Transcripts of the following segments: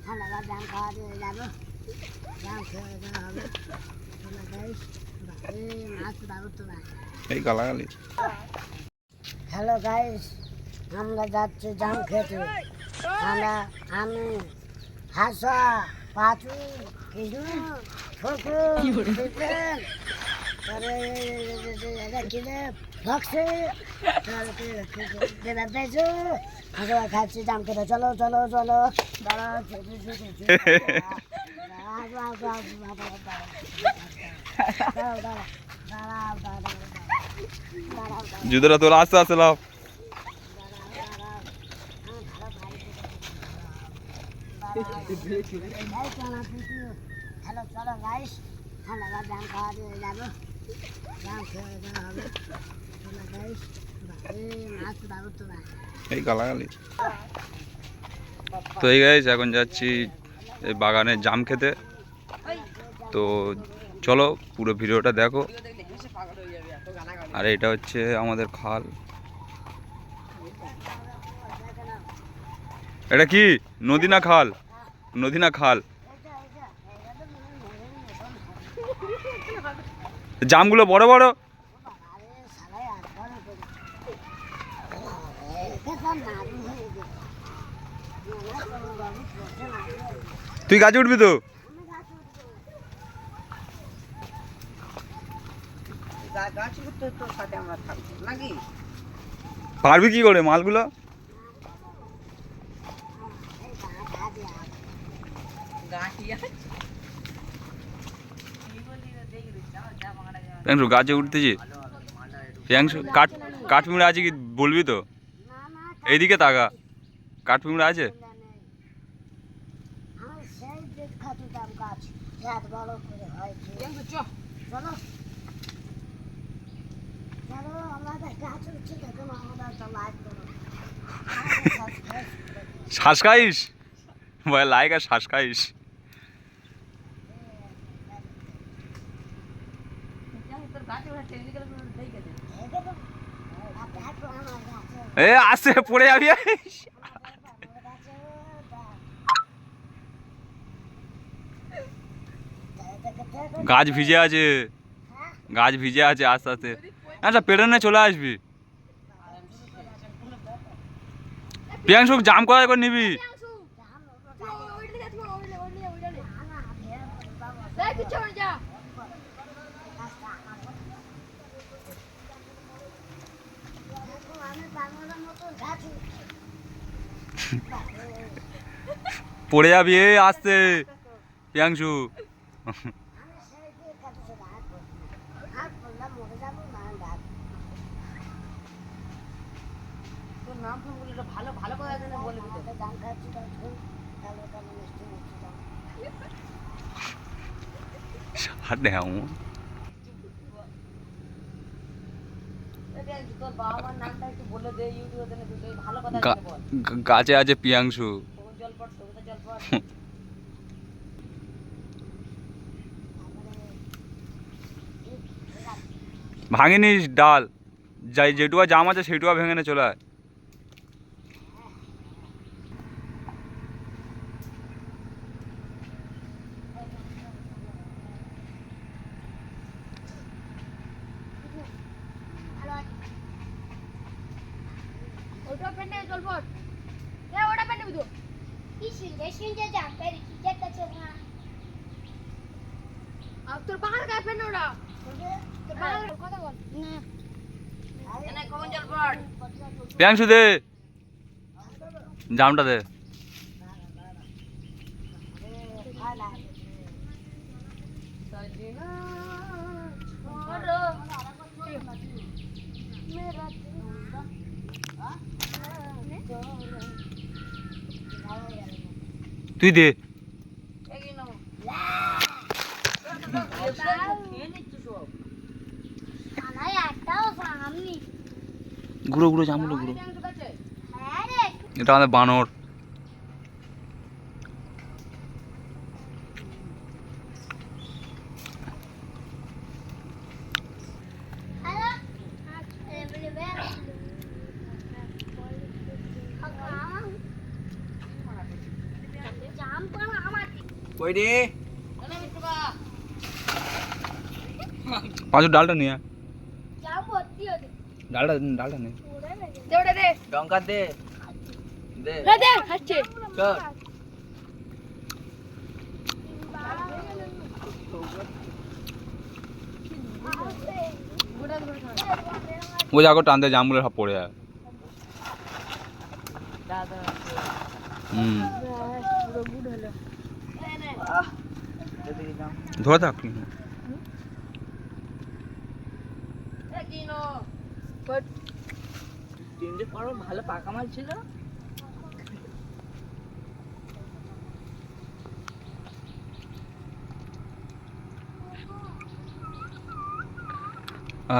ঠান্ডা জাম খাওয়া দিয়ে যাবো, জাম খেয়ে দেওয়া হবে। মাছ দাও তো ভাই, এই গালাগালি। হ্যালো গাইস, আমরা যাচ্ছি জাম খেতে। আমি হাসা, পাঁচু, কৃষ্ণ, ঠোকরু, বিপিন, খাচ্ছি জাম খেতে। চলো চলো চলো, জুতোটা তোর আস্তে আস্তে লাভ। হ্যালো চলো গাইস, ঠান্ডা জাম খাওয়া দিয়ে যাবো, জাম খেয়ে দেওয়া হবে। মাছ দাও তো ভাই, এই গালাগালি। তো এই গাইস, এখন যাচ্ছি এই বাগানে জাম খেতে। তো চলো পুরো ভিডিওটা দেখো। আর এটা হচ্ছে আমাদের খাল। এটা কি নদী না খাল? নদী না খাল? জামগুলো বড় বড়। তুই গাছে উঠবি তো? পারবি কি করে মালগুলো? প্রিয়াংশু গাছে উঠতেছি। প্রিয়াংশু কাঠপিমড়া আছে কি বলবি তো? এইদিকে তাকা, কাঠপিমড়া আছে? শ্বাস খাইস ভাই, লাইক আর শ্বাস খাইস। এ আসে পড়ে যাবি। গাছ ভিজে আছে, গাছ ভিজে আছে। আস্তে আস্তে আচ্ছা পেড়নে চলে আসবি। প্রিয়াংশু জাম কোথায় করে নিবি? পড়ে যাবি আসতে প্রিয়াংশু। ভালো ভালো করে বলবি তো। গাছে আছে প্রিয়াংশু। ভাঙিনিস ডাল, যাই যেটুয়া জাম আছে সেটুয়া ভেঙে নে চলে আয়। ওটা পেনে জলপট এ ওটা পেনে বিদু কি সিনজে যা পেরি কি যেটা চলনা আর তোর বাহার গায় পেনে ওটা তোর বাহার কথা বল না এনে কোন জলপট প্রিয়াংশু দে জামটা দে। তুই দে। গুঁড়ো গুঁড়ো জামগুলো গুঁড়ো। এটা আমাদের বানর। আম পাড়া আমার কই রে পাঁচু ডালটা নিয়ে আয়। জাম ভর্তি হতে ডালটা নে। দে ওটা দে লঙ্কা দে দে না দে খাচ্ছে চল ও যাকো টানতে জামগুলো সব পড়ে যায়। হুম ধরে থাক তিনটে পর ভালো পাকা মাল ছিল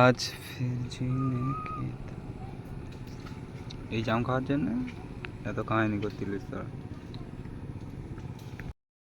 আজ ফির জিনে কি এই জাম খাওয়ার জন্য এত কাহিনী করতিলিস তোরা।